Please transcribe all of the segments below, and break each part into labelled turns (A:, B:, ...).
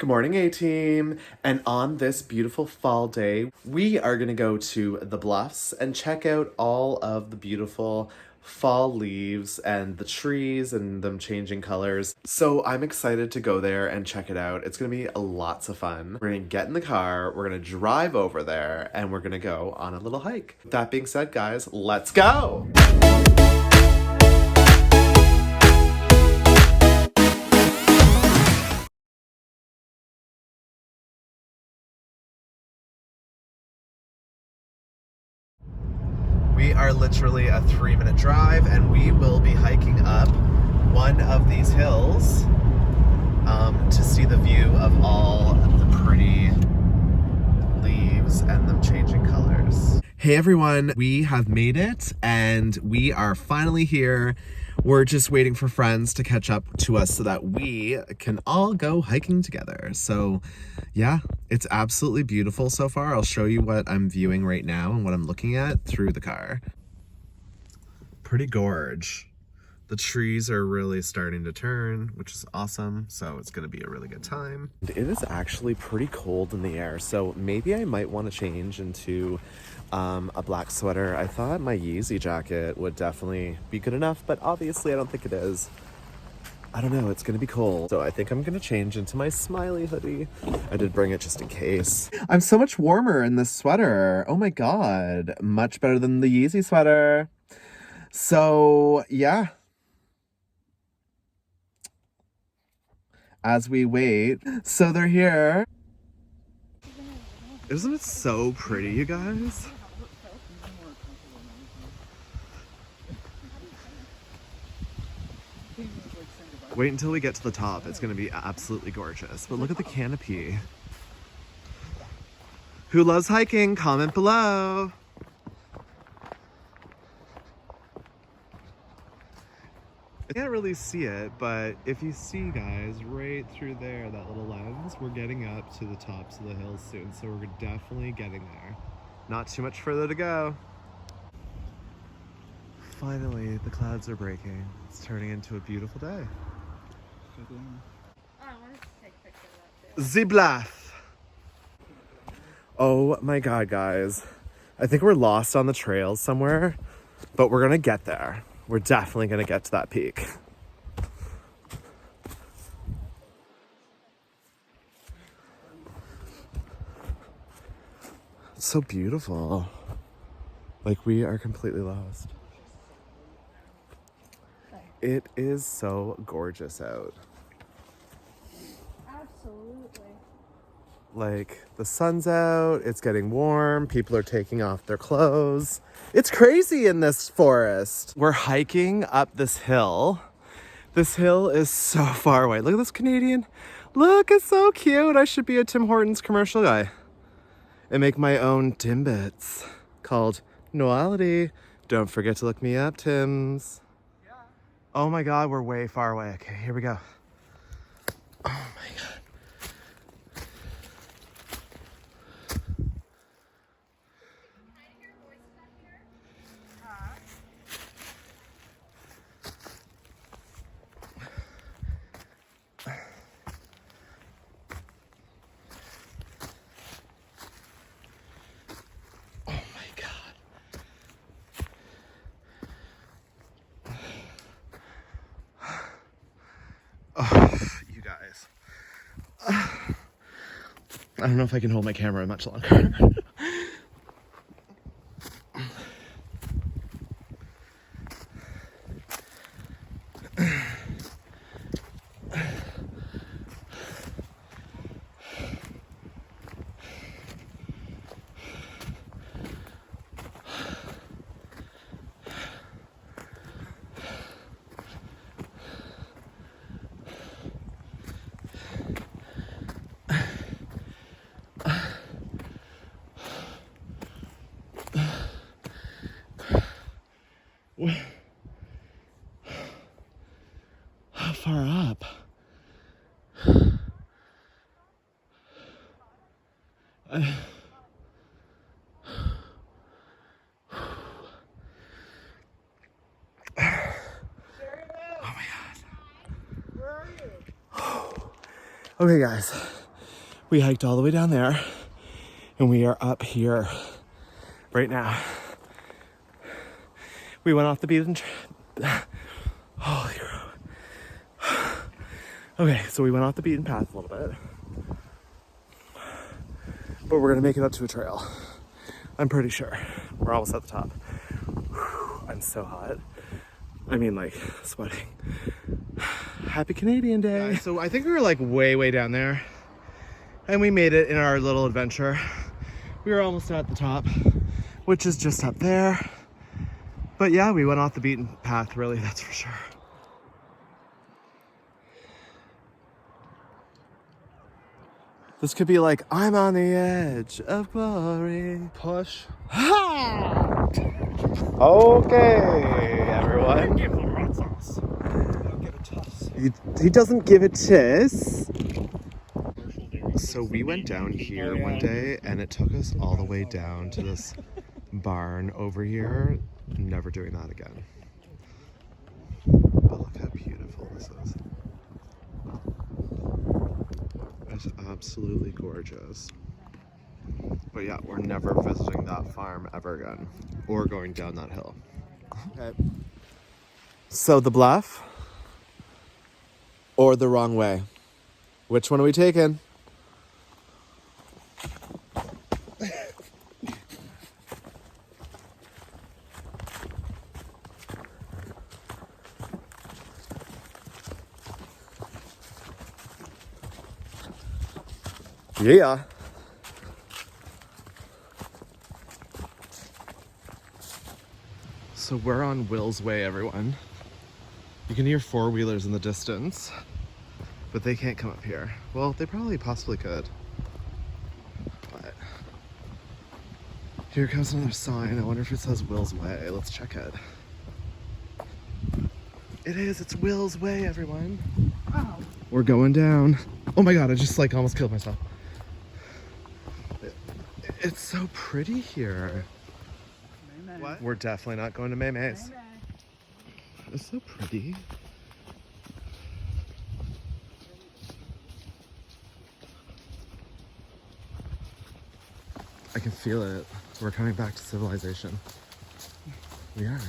A: Good morning, A-Team. And on this beautiful fall day, we are going to go to the Bluffs and check out all of the beautiful fall leaves and the trees and them changing colors. So I'm excited to go there and check it out. It's going to be lots of fun. We're going to get in the car, we're going to drive over there, and we're going to go on a little hike. That being said, guys, let's go! We are literally a 3-minute drive, and we will be hiking up one of these hills to see the view of all the pretty leaves and them changing colors. Hey everyone, we have made it and we are finally here. We're just waiting for friends to catch up to us so that we can all go hiking together. So yeah, it's absolutely beautiful so far. I'll show you what I'm viewing right now and what I'm looking at through the car. Pretty gorge. The trees are really starting to turn, which is awesome. So it's gonna be a really good time. It is actually pretty cold in the air. So maybe I might want to change into a black sweater. I thought my Yeezy jacket would definitely be good enough, but obviously I don't think it is. I don't know, it's gonna be cold. So I think I'm gonna change into my smiley hoodie. I did bring it just in case. I'm so much warmer in this sweater. Oh my God, much better than the Yeezy sweater. So yeah. As we wait. So they're here. Isn't it so pretty, you guys? Wait until we get to the top. It's gonna be absolutely gorgeous. But look at the canopy. Who loves hiking? Comment below. I can't really see it, but if you see, guys, right through there, that little lens, we're getting up to the tops of the hills soon, so we're definitely getting there. Not too much further to go. Finally, the clouds are breaking. It's turning into a beautiful day.
B: I wanted to take pictures of that too.
A: The Bluff. Oh my God, guys. I think we're lost on the trails somewhere, but we're gonna get there. We're definitely gonna get to that peak. It's so beautiful. Like, we are completely lost. It is so gorgeous out.
B: Absolutely.
A: Like, the sun's out, it's getting warm, people are taking off their clothes. It's crazy in this forest. We're hiking up this hill. This hill is so far away. Look at this Canadian. Look, it's so cute. I should be a Tim Hortons commercial guy and make my own Timbits called Noel-Ality. Don't forget to look me up, Tims. Yeah. Oh my God, we're way far away. Okay, here we go. Oh my God. Oh, you guys. I don't know if I can hold my camera much longer. How far up? Oh my God. Okay, guys. We hiked all the way down there and we are up here right now. We went off the beaten holy crap. Okay, so we went off the beaten path a little bit. But we're gonna make it up to a trail. I'm pretty sure. We're almost at the top. Whew, I'm so hot. I mean, like, sweating. Happy Canadian Day. Yeah, so I think we were like way down there. And we made it in our little adventure. We were almost at the top, which is just up there. But yeah, we went off the beaten path, really, that's for sure. This could be like, I'm on the edge of glory. Push. Ha! Okay, everyone.
C: Give him hot sauce. I'll give a toss.
A: He doesn't give a kiss. So we went down here one day and it took us all the way down to this barn over here. Never doing that again. But look how beautiful this is. It's absolutely gorgeous. But yeah, we're never visiting that farm ever again. Or going down that hill. Okay. So the bluff or the wrong way? Which one are we taking? Yeah. So we're on Will's Way, everyone. You can hear four-wheelers in the distance, but they can't come up here. Well, they probably possibly could. But here comes another sign. I wonder if it says Will's Way. Let's check it. It is, it's Will's Way, everyone.
B: Oh.
A: We're going down. Oh my God, I just like almost killed myself. It's so pretty here. What? We're definitely not going to Maymay's. It's so pretty. I can feel it. We're coming back to civilization. We are.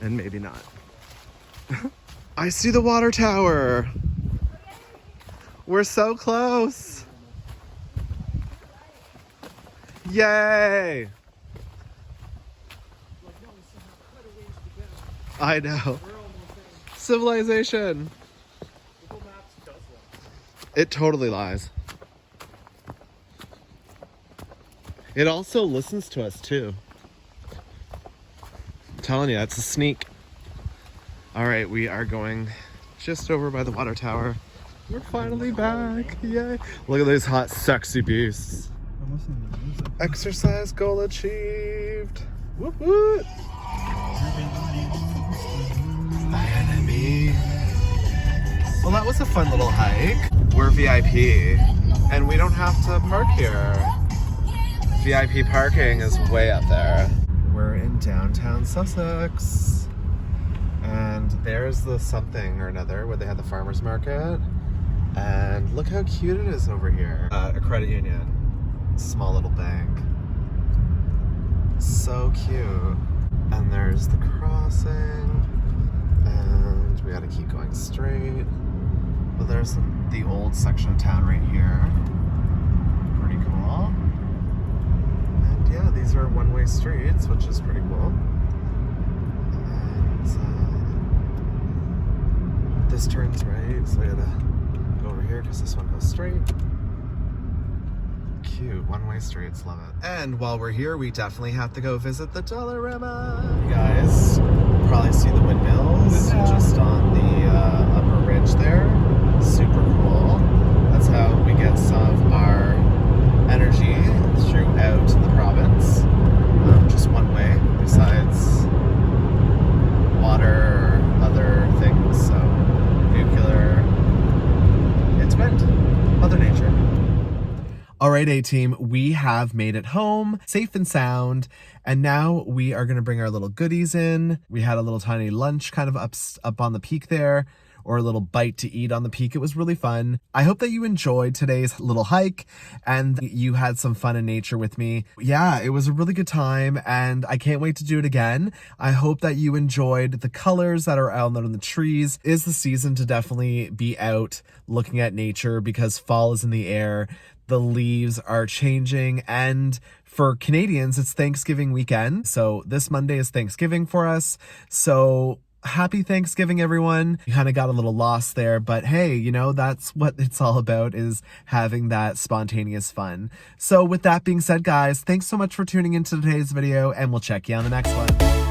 A: And maybe not. I see the water tower. We're so close. Yay! I know. Civilization. It totally lies. It also listens to us too. I'm telling you, it's a sneak. All right, we are going just over by the water tower. We're finally back. Yay. Look at these hot, sexy beasts. Exercise goal achieved. Whoop whoop. My enemy. Well, that was a fun little hike. We're VIP, and we don't have to park here. VIP parking is way up there. We're in downtown Sussex, and there's the something or another where they had the farmers market. And look how cute it is over here. A credit union. Small little bank. So cute. And there's the crossing. And we gotta keep going straight. But there's the old section of town right here. Pretty cool. And yeah, these are one-way streets, which is pretty cool. And this turns right, so I gotta go over here because this one goes straight. Cute, one-way streets, love it. And while we're here, we definitely have to go visit the Dollarama. You guys probably see the windmills just on the upper ridge there. Super cool. That's how we get some of our energy throughout the province. Just one way, besides water or other things. So nuclear, it's wind, Mother Nature. All right, A-Team, we have made it home, safe and sound, and now we are going to bring our little goodies in. We had a little tiny lunch kind of up on the peak there. or a little bite to eat on the peak. It was really fun. I hope that you enjoyed today's little hike and you had some fun in nature with me. Yeah, it was a really good time and I can't wait to do it again. I hope that you enjoyed the colors that are out on the trees. It is the season to definitely be out looking at nature because fall is in the air. The leaves are changing, and for Canadians, it's Thanksgiving weekend. So this Monday is Thanksgiving for us. So happy Thanksgiving, everyone. You kind of got a little lost there, but hey, you know, that's what it's all about, is having that spontaneous fun. So with that being said, guys, thanks so much for tuning into today's video, and we'll check you on the next one.